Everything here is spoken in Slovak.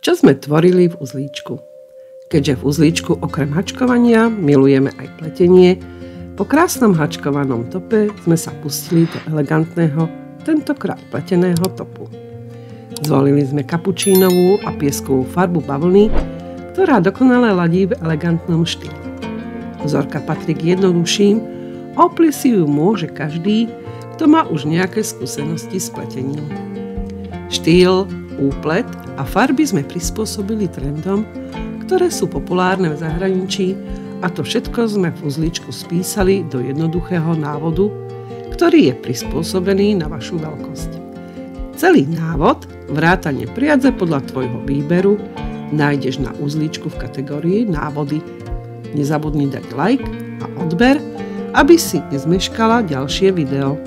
Čo sme tvorili v uzlíčku? Keďže v uzlíčku okrem hačkovania milujeme aj pletenie, po krásnom hačkovanom tope sme sa pustili do elegantného, tentokrát pleteného topu. Zvolili sme kapučínovú a pieskovú farbu bavlny, ktorá dokonale ladí v elegantnom štýle. Vzorka patrí k jednoduchším, opliť si ju môže každý, kto má už nejaké skúsenosti s pletením. Štýl, úplet a farby sme prispôsobili trendom, ktoré sú populárne v zahraničí, a to všetko sme v uzlíčku spísali do jednoduchého návodu, ktorý je prispôsobený na vašu veľkosť. Celý návod, vrátane priadze podľa tvojho výberu, nájdeš na uzlíčku v kategórii návody. Nezabudni dať like a odber, aby si nezmeškala ďalšie video.